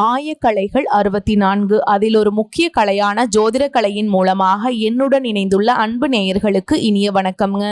ஆயக்கலைகள் 64. அதில் ஒரு முக்கிய கலையான ஜோதிட கலையின் மூலமாக என்னுடன் இணைந்துள்ள அன்பு நேயர்களுக்கு இனிய வணக்கம்ங்க.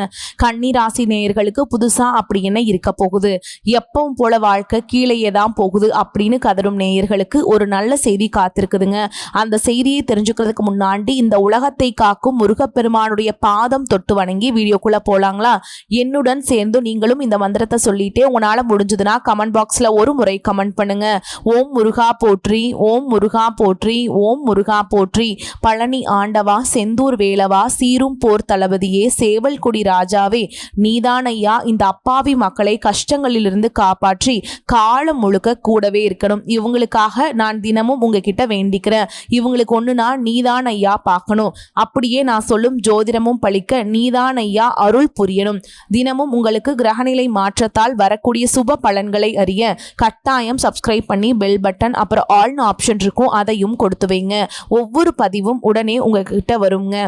கன்னிராசி நேயர்களுக்கு புதுசா அப்படி என்ன இருக்க போகுது, எப்பவும் போல வாழ்க்கை கீழேயே தான் போகுது அப்படின்னு கதரும் நேயர்களுக்கு ஒரு நல்ல செய்தி காத்திருக்குதுங்க. அந்த செய்தியை தெரிஞ்சுக்கிறதுக்கு முன்னாடி இந்த உலகத்தை காக்கும் முருகப்பெருமானுடைய பாதம் தொட்டு வணங்கி வீடியோக்குள்ள போலாங்களா? என்னுடன் சேர்ந்து நீங்களும் இந்த மந்திரத்தை சொல்லிட்டே உங்களால முடிஞ்சதுன்னா கமெண்ட் பாக்ஸ்ல ஒரு முறை கமெண்ட் பண்ணுங்க. ஓம் முருகா போற்றி, ஓம் முருகா போற்றி, ஓம் முருகா போற்றி. பழனி ஆண்டவா, செந்தூர் வேலவா, சீரும் போர் தளபதியே, சேவல் கொடி ராஜாவே, நீதானையா இந்த அப்பாவி மக்களை கஷ்டங்களிலிருந்து காப்பாற்றி காலம் முழுக்க கூடவே இருக்கணும். இவங்களுக்காக நான் தினமும் உங்ககிட்ட வேண்டிக்கிறேன். இவங்களுக்கு ஒண்ணுனா நீதான் ஐயா பார்க்கணும். அப்படியே நான் சொல்லும் ஜோதிடமும் பழிக்க நீதான் ஐயா அருள் புரியணும். தினமும் உங்களுக்கு கிரகநிலை மாற்றத்தால் வரக்கூடிய சுப பலன்களை அறிய கட்டாயம் சப்ஸ்கிரைப் பண்ணி பெல் பட்டன் அப்புறம் ஆல்னு ஆப்ஷன் இருக்கும், அதையும் கொடுத்து வைங்க. ஒவ்வொரு பதிவும் உடனே உங்ககிட்ட வருங்க.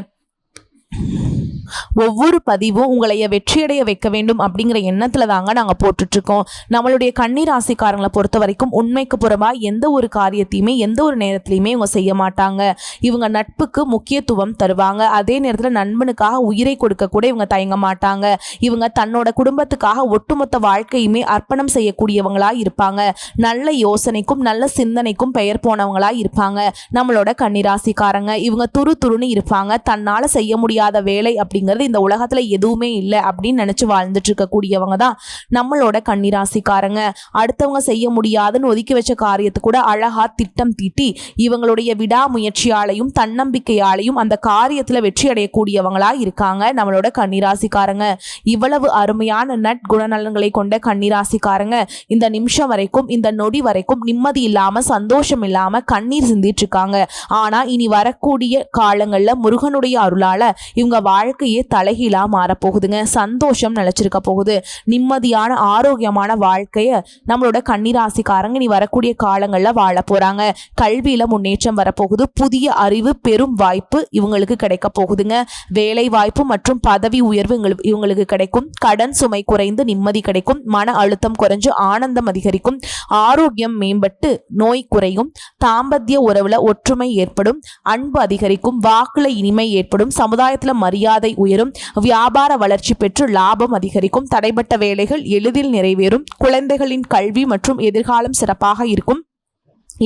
ஒவ்வொரு பதிவும் உங்களைய வெற்றியடைய வைக்க வேண்டும் அப்படிங்கிற எண்ணத்துல தாங்க நாங்க போட்டுட்டு இருக்கோம். நம்மளுடைய கன்னிராசிக்காரங்களை பொறுத்த வரைக்கும் உண்மைக்கு புறமா எந்த ஒரு காரியத்தையுமே எந்த ஒரு நேரத்திலையுமே இவங்க செய்ய மாட்டாங்க. இவங்க நட்புக்கு முக்கியத்துவம் தருவாங்க. அதே நேரத்துல நண்பனுக்காக உயிரை கொடுக்க கூட இவங்க தயங்க மாட்டாங்க. இவங்க தன்னோட குடும்பத்துக்காக ஒட்டுமொத்த வாழ்க்கையுமே அர்ப்பணம் செய்யக்கூடியவங்களா இருப்பாங்க. நல்ல யோசனைக்கும் நல்ல சிந்தனைக்கும் பெயர் போனவங்களா இருப்பாங்க நம்மளோட கன்னிராசிக்காரங்க. இவங்க துருன்னு இருப்பாங்க. தன்னால செய்ய முடியாத வேலை அப்படிங்கிறது இந்த உலகத்துல எதுவுமே இல்லை அப்படின்னு நினைச்சு வாழ்ந்துட்டு இருக்கக்கூடியவங்க தான் நம்மளோட கன்னிராசிக்காரங்க. அடுத்தவங்க செய்ய முடியாதுன்னு ஒதுக்கி வச்ச காரியத்தை கூட அழகா திட்டம் தீட்டி இவங்களுடைய விடாமுயற்சியாலையும் தன்னம்பிக்கையாலையும் அந்த காரியத்துல வெற்றி அடையக்கூடியவங்களா இருக்காங்க நம்மளோட கன்னிராசிக்காரங்க. இவ்வளவு அருமையான நற்குணநலன்களை கொண்ட கன்னிராசிக்காரங்க இந்த நிமிஷம் வரைக்கும், இந்த நொடி வரைக்கும் நிம்மதி இல்லாம சந்தோஷம் இல்லாம கண்ணீர் சிந்திட்டு இருக்காங்க. ஆனா இனி வரக்கூடிய காலங்கள்ல முருகனுடைய அருளால இவங்க வாழ்க்கையே தலைகீழா மாறப்போகுதுங்க. சந்தோஷம் நிலைச்சிருக்க போகுது. நிம்மதியான ஆரோக்கியமான வாழ்க்கைய நம்மளோட கன்னிராசிக்காரங்க இனி வரக்கூடிய காலங்கள்ல வாழ போறாங்க. கல்வியில முன்னேற்றம் வரப்போகுது. புதிய அறிவு பெரும் வாய்ப்பு இவங்களுக்கு கிடைக்க போகுதுங்க. வேலை வாய்ப்பு மற்றும் பதவி உயர்வு இவங்களுக்கு கிடைக்கும். கடன் சுமை குறைந்து நிம்மதி கிடைக்கும். மன அழுத்தம் குறைஞ்சு ஆனந்தம் அதிகரிக்கும். ஆரோக்கியம் மேம்பட்டு நோய் குறையும். தாம்பத்திய உறவுல ஒற்றுமை ஏற்படும். அன்பு அதிகரிக்கும். வாக்குல இனிமை ஏற்படும். சமுதாயத்துல மரியாதை உயரும். வியாபார வளர்ச்சி பெற்று லாபம் அதிகரிக்கும். தடைப்பட்ட வேலைகள் எளிதில் நிறைவேறும். குழந்தைகளின் கல்வி மற்றும் எதிர்காலம் சிறப்பாக இருக்கும்.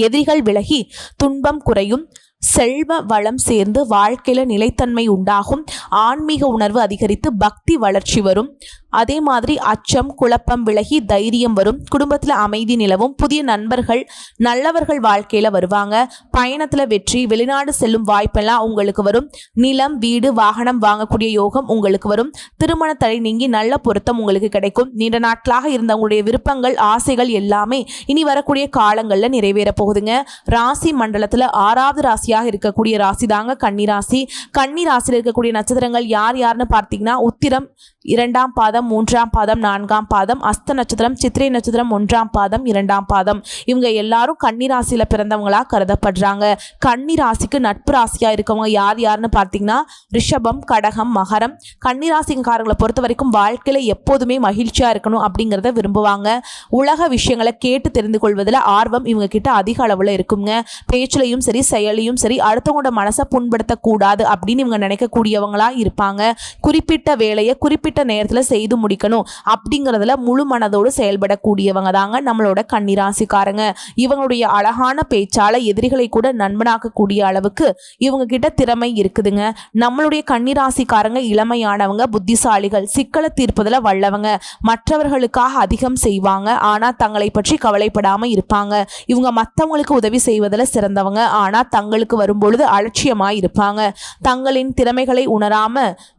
எதிரிகள் விலகி துன்பம் குறையும். செல்வ வளம் சேர்ந்து வாழ்க்கையில நிலைத்தன்மை உண்டாகும். ஆன்மீக உணர்வு அதிகரித்து பக்தி வளர்ச்சி வரும். அதே மாதிரி அச்சம் குழப்பம் விலகி தைரியம் வரும். குடும்பத்துல அமைதி நிலவும். புதிய நண்பர்கள் நல்லவர்கள் வாழ்க்கையில வருவாங்க. பயணத்துல வெற்றி, வெளிநாடு செல்லும் வாய்ப்பெல்லாம் உங்களுக்கு வரும். நிலம் வீடு வாகனம் வாங்கக்கூடிய யோகம் உங்களுக்கு வரும். திருமண தடை நீங்கி நல்ல பொருத்தம் உங்களுக்கு கிடைக்கும். நீண்ட நாட்களாக இருந்த உங்களுடைய விருப்பங்கள் ஆசைகள் எல்லாமே இனி வரக்கூடிய காலங்கள்ல நிறைவேற போகுதுங்க. ராசி மண்டலத்துல 6வது ராசியாக இருக்கக்கூடிய ராசி தாங்க கன்னிராசி. கன்னிராசியில் இருக்கக்கூடிய நட்சத்திரங்கள் யார் யாருன்னு பார்த்தீங்கன்னா உத்திரம் 2ஆம் பாதம், 3ஆம் பாதம், 4ஆம் பாதம், அஸ்த நட்சத்திரம், சித்திரை நட்சத்திரம் 1ஆம் பாதம், 2ஆம் பாதம். இவங்க எல்லாரும் கன்னிராசியில பிறந்தவங்களா கருதப்படுறாங்க. கன்னிராசிக்கு நட்பு ராசியா இருக்கவங்க யார் யாருன்னு பார்த்தீங்கன்னா ரிஷபம், கடகம், மகரம். கன்னிராசிக்காரங்களை பொறுத்த வரைக்கும் வாழ்க்கையில எப்போதுமே மகிழ்ச்சியா இருக்கணும் அப்படிங்கிறத விரும்புவாங்க. உலக விஷயங்களை கேட்டு தெரிந்து கொள்வதில் ஆர்வம் இவங்க கிட்ட அதிக அளவுல இருக்குங்க. பேச்சுலையும் சரி செயலையும் சரி அடுத்தவங்களோட மனசை புண்படுத்தக்கூடாது அப்படின்னு இவங்க நினைக்கக்கூடியவங்களா இருப்பாங்க. குறிப்பிட்ட வேலையை குறிப்பிட்ட நேரத்தில் செய்து முடிக்கணும் அப்படிங்கிறதுல முழு மனதோடு செயல்படக்கூடியவங்க தாங்க நம்மளோட கன்னிராசிக்காரங்க. இவங்களுடைய அழகான பேச்சால எதிரிகளை கூட நண்பனாக்கக்கூடிய அளவுக்கு இவங்க கிட்ட திறமை இருக்குதுங்க. நம்மளுடைய கன்னிராசிக்காரங்க இளமையானவங்க, புத்திசாலிகள், சிக்கலை தீர்ப்பதில் வல்லவங்க. மற்றவர்களுக்காக அதிகம் செய்வாங்க. ஆனா தங்களை பற்றி கவலைப்படாம இருப்பாங்க. இவங்க மற்றவங்களுக்கு உதவி செய்வதில் சிறந்தவங்க. ஆனா தங்களுக்கு வரும்பொழுது அலட்சியமாய் இருப்பாங்க. தங்களின் திறமைகளை உணராம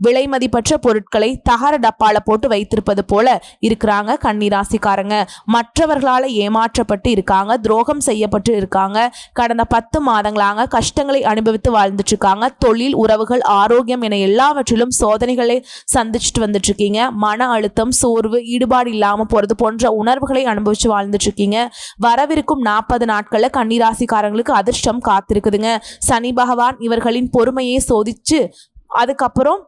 விலை மதிப்பற்ற பொருட்களை தகர டப்பால போட்டு வைத்திருப்பது போல இருக்கிறாங்க கன்னிராசிக்காரங்க. மற்றவர்களால ஏமாற்றப்பட்டு இருக்காங்க. துரோகம் செய்யப்பட்டு இருக்காங்க. கடந்த 10 மாதங்களாக கஷ்டங்களை அனுபவித்து வாழ்ந்துட்டு இருக்காங்க. தொழில், உறவுகள், ஆரோக்கியம் என எல்லாவற்றிலும் சோதனைகளை சந்திச்சுட்டு வந்துட்டு இருக்கீங்க. மன அழுத்தம், சோர்வு, ஈடுபாடு இல்லாம போறது போன்ற உணர்வுகளை அனுபவிச்சு வாழ்ந்துட்டு இருக்கீங்க. வரவிருக்கும் 40 நாட்கள்ல கன்னிராசிக்காரங்களுக்கு அதிர்ஷ்டம் காத்திருக்குதுங்க. சனி பகவான் இவர்களின் பொறுமையை சோதிச்சு அதுக்கப்புறம்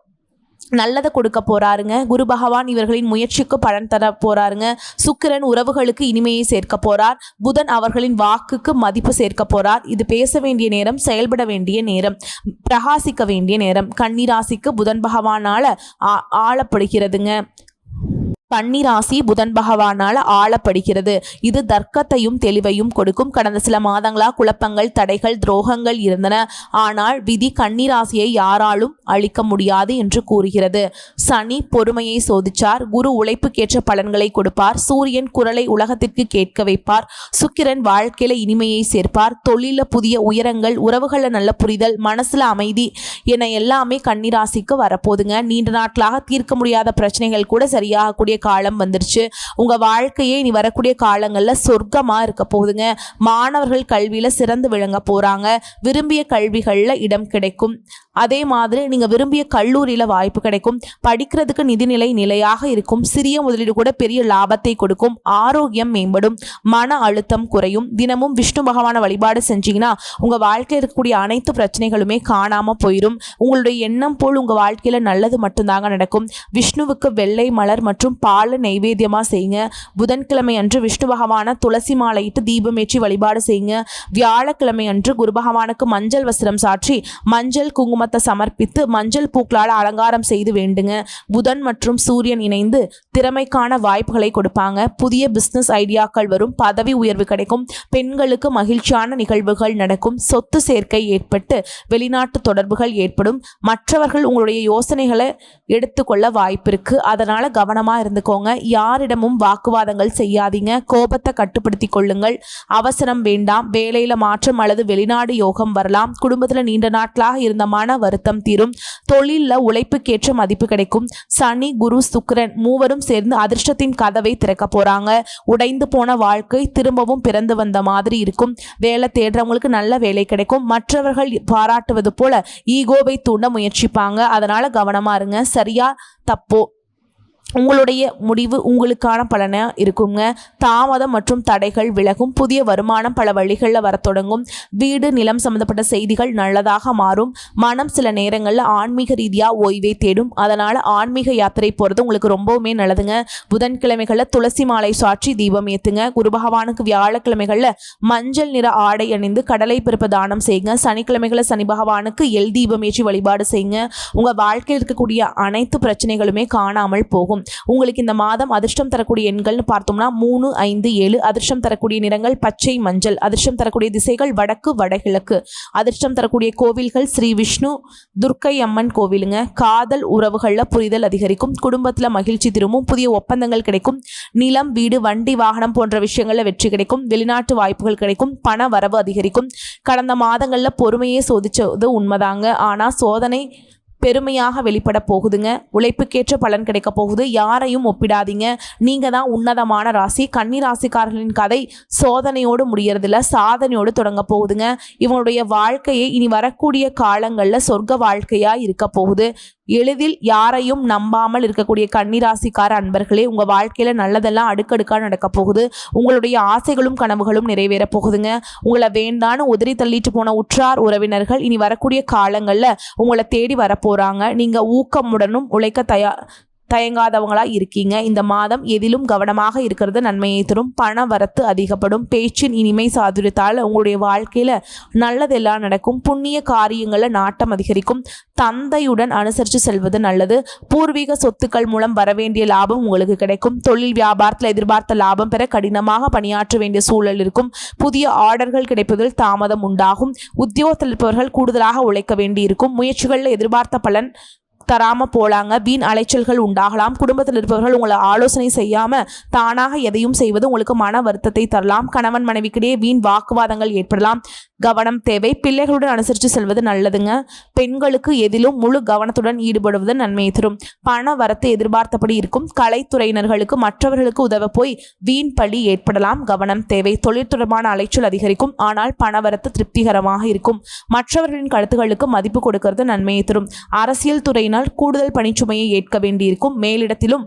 நல்லதை கொடுக்க போறாருங்க. குரு பகவான் இவர்களின் முயற்சிக்கு பலன் தர போறாருங்க. சுக்கிரன் உறவுகளுக்கு இனிமையை சேர்க்க போறார். புதன் அவர்களின் வாக்குக்கு மதிப்பு சேர்க்க போறார். இது பேச வேண்டிய நேரம், செயல்பட வேண்டிய நேரம், பிரகாசிக்க வேண்டிய நேரம். கன்னிராசிக்கு புதன் பகவானால ஆளப்படுகிறதுங்க. கன்னிராசி புதன் பகவானால் ஆளப்படுகிறது. இது தர்க்கத்தையும் தெளிவையும் கொடுக்கும். கடந்த சில மாதங்களா குழப்பங்கள், தடைகள், துரோகங்கள் இருந்தன. ஆனால் விதி கன்னிராசியை யாராலும் அழிக்க முடியாது என்று கூறுகிறது. சனி பொறுமையை சோதிச்சார். குரு உழைப்புக்கேற்ற பலன்களை கொடுப்பார். சூரியன் குரலை உலகத்திற்கு கேட்க வைப்பார். சுக்கிரன் வாழ்க்கையில இனிமையை சேர்ப்பார். தொழில புதிய உயரங்கள், உறவுகள நல்ல புரிதல், மனசுல அமைதி என எல்லாமே கன்னிராசிக்கு வரப்போதுங்க. நீண்ட நாட்களாக தீர்க்க முடியாத பிரச்சனைகள் கூட சரியாகக்கூடிய காலம் வந்துருச்சு. உங்க வாழ்க்கையே இனி வரக்கூடிய காலங்கள்ல சொர்க்கமா இருக்க போகுதுங்க. மாணவர்கள் கல்வியில சிறந்து விளங்க போறாங்க. விரும்பிய கல்விகள்ல இடம் கிடைக்கும். அதே மாதிரி நீங்க விரும்பிய கல்லூரியில வாய்ப்பு கிடைக்கும். படிக்கிறதுக்கு நிதிநிலை நிலையாக இருக்கும். சிறிய முதலீடு கூட பெரிய லாபத்தை கொடுக்கும். ஆரோக்கியம் மேம்படும். மன அழுத்தம் குறையும். தினமும் விஷ்ணு பகவான வழிபாடு செஞ்சீங்கன்னா உங்க வாழ்க்கையில் இருக்கக்கூடிய அனைத்து பிரச்சனைகளுமே காணாம போயிடும். உங்களுடைய எண்ணம் போல் உங்க வாழ்க்கையில நல்லது மட்டும்தாங்க நடக்கும். விஷ்ணுவுக்கு வெள்ளை மலர் மற்றும் பால நைவேத்தியமா செய்யுங்க. புதன்கிழமை அன்று விஷ்ணு பகவான துளசி மாலையிட்டு தீபமேற்றி வழிபாடு செய்யுங்க. வியாழக்கிழமை அன்று குரு பகவானுக்கு மஞ்சள் வஸ்திரம் சாற்றி மஞ்சள் குங்குமத்தை சமர்ப்பித்து மஞ்சள் பூக்களால் அலங்காரம் செய்து வேண்டுங்க. புதன் மற்றும் சூரியன் இணைந்து திறமைக்கான வாய்ப்புகளை கொடுப்பாங்க. புதிய பிசினஸ் ஐடியாக்கள் வரும். பதவி உயர்வு கிடைக்கும். பெண்களுக்கு மகிழ்ச்சியான நிகழ்வுகள் நடக்கும். சொத்து சேர்க்கை ஏற்பட்டு வெளிநாட்டு தொடர்புகள் ஏற்படும். மற்றவர்கள் உங்களுடைய யோசனைகளை எடுத்துக்கொள்ள வாய்ப்பு இருக்கு. அதனால கவனமா இருந்துக்கோங்க. யாரிடமும் வாக்குவாதங்கள் செய்யாதீங்க. கோபத்தை கட்டுப்படுத்தி கொள்ளுங்கள். அவசரம் வேண்டாம். வேலையில மாற்றம் அல்லது வெளிநாடு யோகம் வரலாம். குடும்பத்துல நீண்ட நாட்களாக இருந்த மன வருத்தம் தீரும். தொழில உழைப்புக்கேற்ற மதிப்பு கிடைக்கும். சனி, குரு, சுக்கிரன் மூவரும் சேர்ந்து அதிர்ஷ்டத்தின் கதவை திறக்க போறாங்க. உடைந்து போன வாழ்க்கை திரும்பவும் பிறந்து வந்த மாதிரி இருக்கும். வேலை தேடுறவங்களுக்கு நல்ல வேலை கிடைக்கும். மற்றவர்கள் பாராட்டுவது போல ஈகோவை தூண்ட முயற்சிப்பாங்க. அதனால கவனமா இருங்க. சரியா தப்போ உங்களுடைய முடிவு உங்களுக்கான பலனா இருக்குங்க. தாமதம் மற்றும் தடைகள் விலகும். புதிய வருமானம் பல வழிகளில் வர தொடங்கும். வீடு, நிலம் சம்பந்தப்பட்ட செய்திகள் நல்லதாக மாறும். மனம் சில நேரங்களில் ஆன்மீக ரீதியாக ஓய்வை தேடும். அதனால் ஆன்மீக யாத்திரை போகிறது உங்களுக்கு ரொம்பவுமே நல்லதுங்க. புதன்கிழமைகளில் துளசி மாலை சாற்றி தீபம் ஏற்றுங்க. குரு பகவானுக்கு வியாழக்கிழமைகளில் மஞ்சள் நிற ஆடை அணிந்து கடலை பருப்பு தானம் செய்யுங்க. சனிக்கிழமைகளில் சனி பகவானுக்கு எல் தீபம் ஏற்றி வழிபாடு செய்யுங்க. உங்கள் வாழ்க்கையில் இருக்கக்கூடிய அனைத்து பிரச்சனைகளுமே காணாமல் போகும். உங்களுக்கு இந்த மாதம் அதிர்ஷ்டம் தரக்கூடிய எண்கள்னு பார்த்தோம்னா 3, 5, 7. அதிர்ஷ்டம் தரக்கூடிய நிறங்கள் பச்சை, மஞ்சள். அதிர்ஷ்டம் தரக்கூடிய திசைகள் வடக்கு, வடகிழக்கு. அதிர்ஷ்டம் தரக்கூடிய கோவில்கள் ஸ்ரீ விஷ்ணு துர்க்கை அம்மன் கோவிலுங்க. காதல் உறவுகளில் புரிதல் அதிகரிக்கும். குடும்பத்தில் மகிழ்ச்சி திரும்பும். புதிய ஒப்பந்தங்கள் கிடைக்கும். நிலம், வீடு, வண்டி, வாகனம் போன்ற விஷயங்களில் வெற்றி கிடைக்கும். வெளிநாட்டு வாய்ப்புகள் கிடைக்கும். பண வரவு அதிகரிக்கும். கடந்த மாதங்களில் பொறுமையை சோதிச்சது உண்மைதாங்க. ஆனால் சோதனை பெருமையாக வெளிப்பட போகுதுங்க. உழைப்புக்கேற்ற பலன் கிடைக்க போகுது. யாரையும் ஒப்பிடாதீங்க. நீங்க தான் உன்னதமான ராசி. கன்னி ராசிக்காரர்களின் கதை சோதனையோடு முடியறதில்ல, சாதனையோடு தொடங்க போகுதுங்க. இவங்களுடைய வாழ்க்கையை இனி வரக்கூடிய காலங்களில் சொர்க்க வாழ்க்கையா இருக்க போகுது. எளிதில் யாரையும் நம்பாமல் இருக்கக்கூடிய கன்னிராசிக்கார அன்பர்களே, உங்க வாழ்க்கையில நல்லதெல்லாம் அடுக்கடுக்கா நடக்க போகுது. உங்களுடைய ஆசைகளும் கனவுகளும் நிறைவேற போகுதுங்க. உங்களை வேண்டான்னு உதறி தள்ளிட்டு போன உற்றார் உறவினர்கள் இனி வரக்கூடிய காலங்கள்ல உங்களை தேடி வரப்போறாங்க. நீங்க ஊக்கமுடனும் உழைக்க தயங்காதவங்களா இருக்கீங்க. இந்த மாதம் எதிலும் கவனமாக இருக்கிறது நன்மையை தரும். பண வரத்து அதிகப்படும். பேச்சின் இனிமை சாதுரியத்தால் உங்களுடைய வாழ்க்கையில நல்லதெல்லாம் நடக்கும். புண்ணிய காரியங்கள்ல நாட்டம் அதிகரிக்கும். தந்தையுடன் அனுசரித்து செல்வது நல்லது. பூர்வீக சொத்துக்கள் மூலம் வரவேண்டிய லாபம் உங்களுக்கு கிடைக்கும். தொழில் வியாபாரத்தில் எதிர்பார்த்த லாபம் பெற கடினமாக பணியாற்ற வேண்டிய சூழல் இருக்கும். புதிய ஆர்டர்கள் கிடைப்பதில் தாமதம் உண்டாகும். உத்தியோகத்தில் இருப்பவர்கள் கூடுதலாக உழைக்க வேண்டி இருக்கும். முயற்சிகளில் எதிர்பார்த்த பலன் தராம போலாங்க. வீண் அலைச்சல்கள் உண்டாகலாம். குடும்பத்தில் இருப்பவர்கள் உங்களை ஆலோசனை செய்யாம தானாக எதையும் செய்வது உங்களுக்கு மன வருத்தத்தை தரலாம். கணவன் மனைவிக்கிடையே வீண் வாக்குவாதங்கள் ஏற்படலாம். கவனம் தேவை. பிள்ளைகளுடன் அனுசரித்து செல்வது நல்லதுங்க. பெண்களுக்கு எதிலும் முழு கவனத்துடன் ஈடுபடுவது நன்மையை தரும். பண வரத்து எதிர்பார்த்தபடி இருக்கும். கலைத்துறையினர்களுக்கு மற்றவர்களுக்கு உதவ போய் வீண் பழி ஏற்படலாம். கவனம் தேவை. தொழில் தொடர்பான அலைச்சல் அதிகரிக்கும். ஆனால் பண வரத்து திருப்திகரமாக இருக்கும். மற்றவர்களின் கருத்துக்களுக்கு மதிப்பு கொடுக்கிறது நன்மையை தரும். அரசியல் துறையினால் கூடுதல் பணிச்சுமையை ஏற்க வேண்டியிருக்கும். மேலிடத்திலும்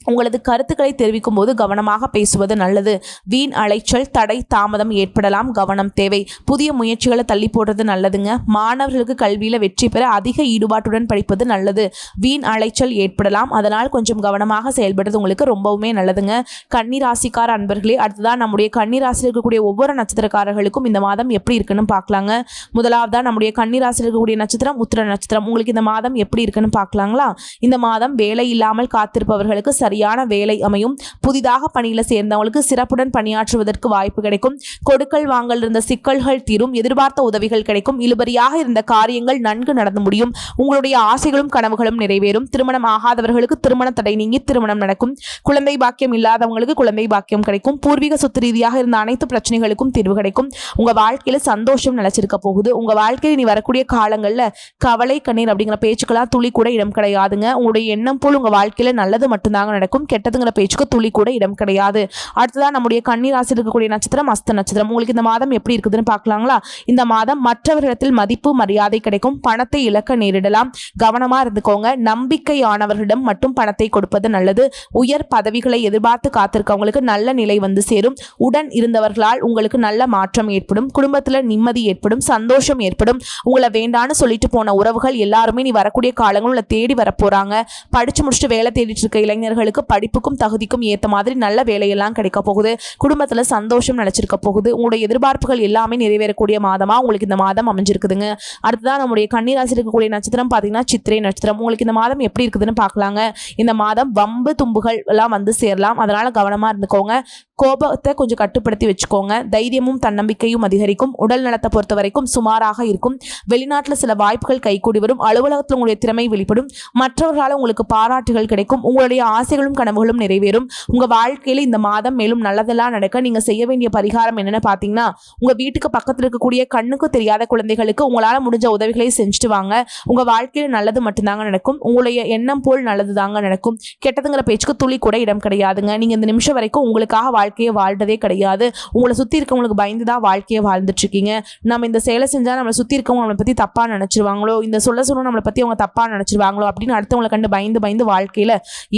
உங்களது கருத்துக்களை தெரிவிக்கும் போது கவனமாக பேசுவது நல்லது. வீண் அலைச்சல், தடை, தாமதம் ஏற்படலாம், கவனம் தேவை. புதிய முயற்சிகளை தள்ளி போடுறது நல்லதுங்க. மாணவர்களுக்கு கல்வியில வெற்றி பெற அதிக ஈடுபாட்டுடன் படிப்பது நல்லது. வீண் அலைச்சல் ஏற்படலாம், அதனால் கொஞ்சம் கவனமாக செயல்படுறது உங்களுக்கு ரொம்பவுமே நல்லதுங்க. கன்னிராசிக்கார அன்பர்களே, அடுத்ததான் நம்முடைய கன்னிராசியில் இருக்கக்கூடிய ஒவ்வொரு நட்சத்திரக்காரர்களுக்கும் இந்த மாதம் எப்படி இருக்குன்னு பார்க்கலாங்க. முதலாவதா நம்முடைய கன்னிராசியில் இருக்கக்கூடிய நட்சத்திரம் உத்திர நட்சத்திரம். உங்களுக்கு இந்த மாதம் எப்படி இருக்குன்னு பார்க்கலாங்களா? இந்த மாதம் வேலை இல்லாமல் காத்திருப்பவர்களுக்கு சரியான வேலை அமையும். புதிதாக பணியில சேர்ந்தவங்களுக்கு சிறப்புடன் பணியாற்றுவதற்கு வாய்ப்பு கிடைக்கும். கொடுக்கல் வாங்கல் இருந்த சிக்கல்கள் தீரும். எதிர்பார்த்த உதவிகள் கிடைக்கும். இழுபறியாக இருந்த காரியங்கள் நன்கு நடந்து முடியும். உங்களுடைய ஆசைகளும் கனவுகளும் நிறைவேறும். திருமணம் ஆகாதவர்களுக்கு திருமண தடை நீங்கி திருமணம் நடக்கும். குழந்தை பாக்கியம் இல்லாதவங்களுக்கு குழந்தை பாக்கியம் கிடைக்கும். பூர்வீக சொத்து ரீதியாக இருந்த அனைத்து பிரச்சனைகளுக்கும் தீர்வு கிடைக்கும். உங்க வாழ்க்கையில சந்தோஷம் நிலைச்சிருக்க போகுது. உங்க வாழ்க்கையில் நீ வரக்கூடிய காலங்கள்ல கவலை, கண்ணீர் அப்படிங்கிற பேச்சுக்கெல்லாம் துளி கூட இடம் கிடையாதுங்க. உங்களுடைய எண்ணம் போல் உங்க வாழ்க்கையில நல்லது மட்டும்தாங்க நடக்கும். கெட்டதுங்கிற பேச்சுக்கு துளி கூட இடம் கிடையாது. அடுத்ததான் நம்முடைய கன்னிராசியில் இருக்கக்கூடிய நட்சத்திரம் அஸ்த நட்சத்திரம். உங்களுக்கு இந்த மாதம் எப்படி இருக்குதுன்னு பார்க்கலாங்களா? இந்த மாதம் மற்றவர்களிடத்தில் மதிப்பு, மரியாதை கிடைக்கும். பணத்தை இழக்க நேரிடலாம், கவனமா இருந்துக்கோங்க. நம்பிக்கையானவர்களிடம் மட்டும் பணத்தை கொடுப்பது நல்லது. உயர் பதவிகளை எதிர்பார்த்து காத்திருக்கவங்களுக்கு நல்ல நிலை வந்து சேரும். உடன் இருந்தவர்களால் உங்களுக்கு நல்ல மாற்றம் ஏற்படும். குடும்பத்துல நிம்மதி ஏற்படும், சந்தோஷம் ஏற்படும். உங்களை வேண்டான்னு சொல்லிட்டு போன உறவுகள் எல்லாருமே நீ வரக்கூடிய காலங்களும் தேடி வரப்போறாங்க. படிச்சு முடிச்சுட்டு வேலை தேடிட்டு இருக்க இளைஞர்களுக்கு படிப்புக்கும் தகுதிக்கும் ஏற்ற மாதிரி நல்ல வேலையெல்லாம் கிடைக்க போகுது. குடும்பத்துல சந்தோஷம் நினைச்சிருக்க போகுது. உங்களுடைய எதிர்பார்ப்புகள் எல்லாமே நிறைவேறக்கூடிய மாதமா உங்களுக்கு இந்த மாதம் அமைஞ்சிருக்குதுங்க. அடுத்ததான் நம்முடைய கன்னிராசியில் இருக்கக்கூடிய நட்சத்திரம் பார்த்தீங்கன்னா சித்திரை நட்சத்திரம். உங்களுக்கு இந்த மாதம் எப்படி இருக்குதுன்னு பார்க்கலாங்க. இந்த மாதம் வம்பு தும்புகள் எல்லாம் வந்து சேரலாம், அதனால கவனமா இருந்துக்கோங்க. கோபத்தை கொஞ்சம் கட்டுப்படுத்தி வச்சுக்கோங்க. தைரியமும் தன்னம்பிக்கையும் அதிகரிக்கும். உடல் நலத்தை பொறுத்த வரைக்கும் சுமாராக இருக்கும். வெளிநாட்டில் சில வாய்ப்புகள் கைகூடி வரும். அலுவலகத்தில் உங்களுடைய திறமை வெளிப்படும். மற்றவர்களால் உங்களுக்கு பாராட்டுகள் கிடைக்கும். உங்களுடைய ஆசைகளும் கனவுகளும் நிறைவேறும். உங்க வாழ்க்கையில இந்த மாதம் மேலும் நல்லதெல்லாம் நடக்க நீங்க செய்ய வேண்டிய பரிகாரம் என்னன்னு பாத்தீங்கன்னா, உங்க வீட்டுக்கு பக்கத்தில் இருக்கக்கூடிய கண்ணுக்கு தெரியாத குழந்தைகளுக்கு உங்களால முடிஞ்ச உதவிகளை செஞ்சுட்டு வாங்க. உங்க வாழ்க்கையில நல்லது மட்டும்தாங்க நடக்கும். உங்களுடைய எண்ணம் போல் நல்லது தாங்க நடக்கும். கெட்டதுங்கிற பேச்சுக்கு துளி கூட இடம் கிடையாதுங்க. நீங்க இந்த நிமிஷம் வரைக்கும் உங்களுக்காக வாழ்க்கையை வாழ்றதே கிடையாது. உங்களை சுத்தி இருக்கவங்களுக்கு பயந்துதான் வாழ்க்கையை வாழ்ந்துட்டு இருக்கீங்க. நம்ம இந்த செயலை செஞ்சா நம்மளை சுத்தி இருக்கவங்க நம்மளை பத்தி தப்பா நினைச்சிருவாங்களோ, இந்த சொல்ல நம்மளை பத்தி அவங்க தப்பா நினைச்சிருவாங்களோ அப்படின்னு அடுத்தவங்களை கண்டு பயந்து பயந்து வாழ்க்கையில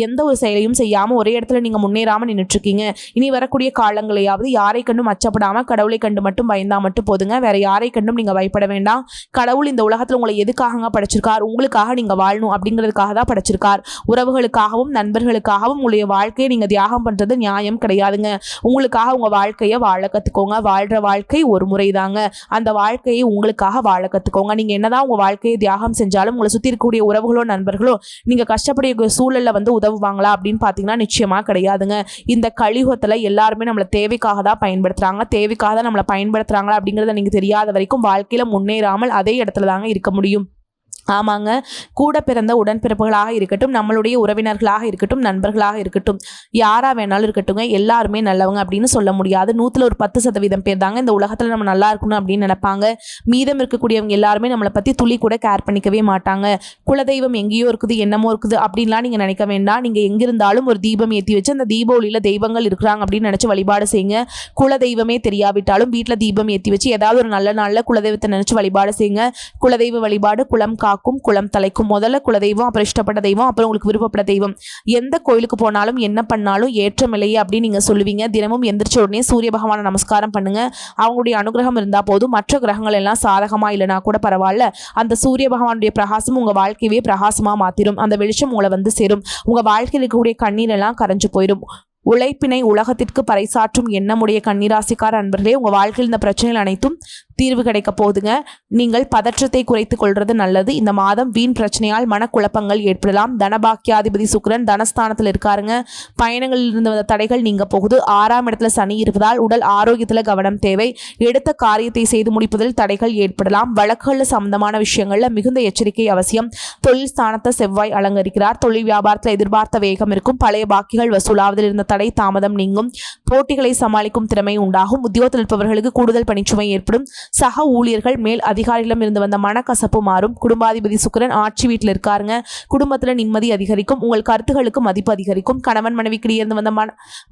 எந்த ஒரு செயலையும் செய்யாம ஒரே இடத்துல நீங்க முன்னேறாம நின்றுட்டு இருக்கீங்க. இனி வரக்கூடிய காலங்களையாவது யாரை கண்டும் அச்சப்படாம கடவுளை கண்டு மட்டும் பயந்தா மட்டும் போதுங்க. வேற யாரை கண்டும் நீங்க பயப்பட வேண்டாம். கடவுள் இந்த உலகத்துல உங்களை எதுக்காக படைச்சிருக்கார்? உங்களுக்காக நீங்க வாழணும் அப்படிங்கிறதுக்காக தான் படைச்சிருக்கார். உறவுகளுக்காகவும் நண்பர்களுக்காகவும் உங்களுடைய வாழ்க்கையை நீங்க தியாகம் பண்றது நியாயம் கிடையாதுங்க. உங்களுக்காக உங்க வாழ்க்கையை வாழ கத்துக்கோங்க. வாழ்ற வாழ்க்கை ஒரு முறை தாங்க. அந்த வாழ்க்கையை உங்களுக்காக வாழ கத்துக்கோங்க. நீங்க என்னதான் உங்க வாழ்க்கையை தியாகம் செஞ்சாலும் உங்களை சுத்தி இருக்கக்கூடிய உறவுகளோ நண்பர்களோ நீங்க கஷ்டப்படைய சூழல்ல வந்து உதவுவாங்களா அப்படின்னு பாத்தீங்கன்னா நிச்சயமா கிடையாதுங்க. இந்த கலியுகத்துல எல்லாருமே நம்மளை தேவைக்காக தான் பயன்படுத்துறாங்க. தேவைக்காக தான் நம்மளை பயன்படுத்துறாங்களா அப்படிங்கறத நீங்க தெரியாத வரைக்கும் வாழ்க்கையில முன்னேறாமல் அதே இடத்துல தாங்க இருக்க முடியும். ஆமாங்க, கூட பிறந்த உடன்பிறப்புகளாக இருக்கட்டும், நம்மளுடைய உறவினர்களாக இருக்கட்டும், நண்பர்களாக இருக்கட்டும், யாரா வேணாலும் இருக்கட்டும், எல்லாருமே நல்லவங்க அப்படின்னு சொல்ல முடியாது. 100ல் ஒரு 10% பேர் தாங்க இந்த உலகத்துல நம்ம நல்லா இருக்கணும் அப்படின்னு நினைப்பாங்க. மீதம் இருக்கக்கூடியவங்க எல்லாருமே நம்மளை பத்தி துளி கூட கேர் பண்ணிக்கவே மாட்டாங்க. குலதெய்வம் எங்கேயோ இருக்குது, என்னமோ இருக்குது அப்படின்லாம் நீங்க நினைக்க வேண்டாம். நீங்க எங்கிருந்தாலும் ஒரு தீபம் ஏற்றி வச்சு அந்த தீப ஒளியில தெய்வங்கள் இருக்கிறாங்க அப்படின்னு நினைச்சு வழிபாடு செய்யுங்க. குலதெய்வமே தெரியாவிட்டாலும் வீட்டுல தீபம் ஏற்றி வச்சு ஏதாவது ஒரு நல்ல நாள்ல குலதெய்வத்தை நினைச்சு வழிபாடு செய்யுங்க. குலதெய்வ வழிபாடு குலம் காக்கும், குளம் தலைக்கும். முதல்ல குலதெய்வம், அப்புறம் இஷ்டப்பட்ட தெய்வம், அப்புறம் உங்களுக்கு விருப்பப்பட்ட தெய்வம். எந்த கோயிலுக்கு போனாலும் என்ன பண்ணாலும் ஏற்றமில்லையே அப்படின்னு நீங்க சொல்லுவீங்க. தினமும் எந்திரிச்ச உடனே சூரிய பகவானை நமஸ்காரம் பண்ணுங்க. அவங்களுடைய அனுகிரகம் இருந்தா போதும். மற்ற கிரகங்கள் எல்லாம் சாதகமா இல்லைனா கூட பரவாயில்ல, அந்த சூரிய பகவானுடைய பிரகாசம் உங்க வாழ்க்கையே பிரகாசமா மாத்திரும். அந்த வெளிச்சம் உங்களை வந்து சேரும். உங்க வாழ்க்கையில் இருக்கக்கூடிய கண்ணீர் எல்லாம் கரைஞ்சு போயிடும். உழைப்பினை உலகத்திற்கு பறைசாற்றும் எண்ணமுடைய கன்னிராசிக்கார அன்பர்களே, உங்க வாழ்க்கையில் இந்த பிரச்சனைகள் அனைத்தும் தீர்வு கிடைக்க போகுதுங்க. நீங்கள் பதற்றத்தை குறைத்துக் கொள்வது நல்லது. இந்த மாதம் வீண் பிரச்சனையால் மனக்குழப்பங்கள் ஏற்படலாம். தனபாக்கியாதிபதி சுக்கிரன் தனஸ்தானத்தில் இருக்காருங்க. பயணங்களில் இருந்து வந்த தடைகள் நீங்க போகுது. 6ஆம் இடத்துல சனி இருப்பதால் உடல் ஆரோக்கியத்துல கவனம் தேவை. எடுத்த காரியத்தை செய்து முடிப்பதில் தடைகள் ஏற்படலாம். வழக்குகள் சம்பந்தமான விஷயங்கள்ல மிகுந்த எச்சரிக்கை அவசியம். தொழில் ஸ்தானத்தை செவ்வாய் அலங்கரிக்கிறார். தொழில் வியாபாரத்தில் எதிர்பார்த்த வேகம் இருக்கும். பழைய பாக்கிகள் வசூலாவதில் இருந்த தடை தாமதம் நீங்கும். போட்டிகளை சமாளிக்கும் திறமை உண்டாகும். உத்தியோகத்தில் இருப்பவர்களுக்கு கூடுதல் பணிச்சுமை ஏற்படும். சக ஊழியர்கள் மேல் அதிகாரிகளிடம் இருந்து வந்த மனக்கசப்பு மாறும். குடும்பாதிபதி சுக்கிரன் ஆட்சி வீட்டில் இருக்காருங்க. குடும்பத்தில் நிம்மதி அதிகரிக்கும். உங்கள் கருத்துகளுக்கு மதிப்பு அதிகரிக்கும். கணவன் மனைவிக்கிடையே இருந்து வந்த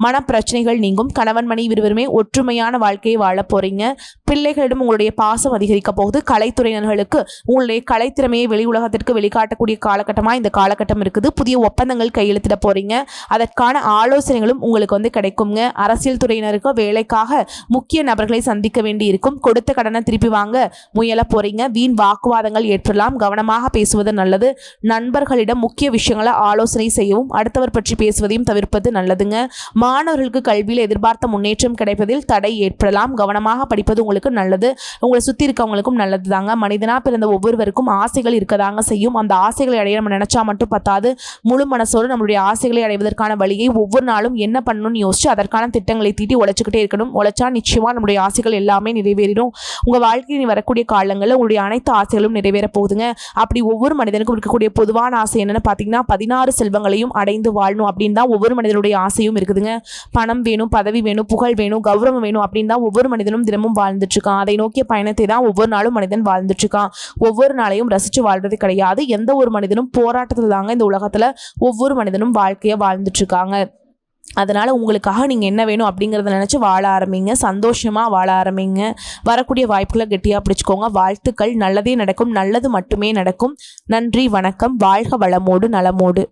மன பிரச்சனைகள் நீங்கும். கணவன் மனைவி இருவருமே ஒற்றுமையான வாழ்க்கையை வாழ போறீங்க. பிள்ளைகளிடம் உங்களுடைய பாசம் அதிகரிக்க போகுது. கலைத்துறையினர்களுக்கு உங்களுடைய கலைத்திறமையை வெளி உலகத்திற்கு வெளிக்காட்டக்கூடிய காலகட்டமாக இந்த காலகட்டம் இருக்குது. புதிய ஒப்பந்தங்கள் கையெழுத்திட போறீங்க. அதற்கான ஆலோசனைகளும் உங்களுக்கு கிடைக்குங்க. அரசியல் துறையினருக்கு வேலைக்காக முக்கிய நபர்களை சந்திக்க வேண்டி இருக்கும். கொடுத்த கடனை திருப்பி வாங்க முயல போறீங்க. வீண் வாக்குவாதங்கள் ஏற்படலாம். கவனமாக பேசுவது நல்லது. நண்பர்களிடம் முக்கிய விஷயங்களை ஆலோசனை செய்யவும் அடுத்தவர் பற்றி பேசுவதையும் தவிர்ப்பது நல்லதுங்க. மாணவர்களுக்கு கல்வியில் எதிர்பார்த்த முன்னேற்றம் கிடைப்பதில் தடை ஏற்படலாம். கவனமாக படிப்பது உங்களுக்கு நல்லது. உங்களை சுற்றி இருக்கவங்களுக்கும் நல்லது தாங்க. மனிதனா பிறந்த ஒவ்வொருவருக்கும் ஆசைகள் இருக்கதாங்க செய்யும். அந்த ஆசைகளை அடைய நம்ம நினைச்சா மட்டும் பத்தாது. முழு மனசோடு நம்மளுடைய ஆசைகளை அடைவதற்கான வழியை ஒவ்வொரு நாளும் என்ன பண்ணணும்னு யோசிச்சு அதற்கான திட்டங்களை தீட்டி உழைச்சிக்கிட்டே இருக்கணும். உழைச்சா நிச்சயமா நம்முடைய ஆசைகள் எல்லாமே நிறைவேறிடும். உங்க வாழ்க்கையில் வரக்கூடிய காலங்களில் உங்களுடைய அனைத்து ஆசைகளும் நிறைவேற போகுதுங்க. அப்படி ஒவ்வொரு மனிதனுக்கும் இருக்கக்கூடிய பொதுவான ஆசை என்னன்னு பார்த்தீங்கன்னா 16 செல்வங்களையும் அடைந்து வாழணும் அப்படின்னு தான் ஒவ்வொரு மனிதனுடைய ஆசையும் இருக்குதுங்க. பணம் வேணும், பதவி வேணும், புகழ் வேணும், கௌரவம் வேணும் அப்படின்னு தான் ஒவ்வொரு மனிதனும் தினமும் வாழ்ந்துட்டு இருக்கான். அதை நோக்கிய பயணத்தை தான் ஒவ்வொரு நாளும் மனிதன் வாழ்ந்துட்டு இருக்கான். ஒவ்வொரு நாளையும் ரசிச்சு வாழ்றது கிடையாது. எந்த ஒரு மனிதனும் போராட்டத்தில் தாங்க இந்த உலகத்துல ஒவ்வொரு மனிதனும் வாழ்க்கையை வாழ்ந்துட்டு இருக்காங்க. அதனால உங்களுக்காக நீங்க என்ன வேணும் அப்படிங்கறத நினைச்சு வாழ ஆரம்பிங்க. சந்தோஷமா வாழ ஆரம்பிங்க. வரக்கூடிய வாய்ப்புகளை கெட்டியா பிடிச்சுக்கோங்க. வாழ்த்துக்கள். நல்லதே நடக்கும். நல்லது மட்டுமே நடக்கும். நன்றி, வணக்கம். வாழ்க வளமோடு நலமோடு.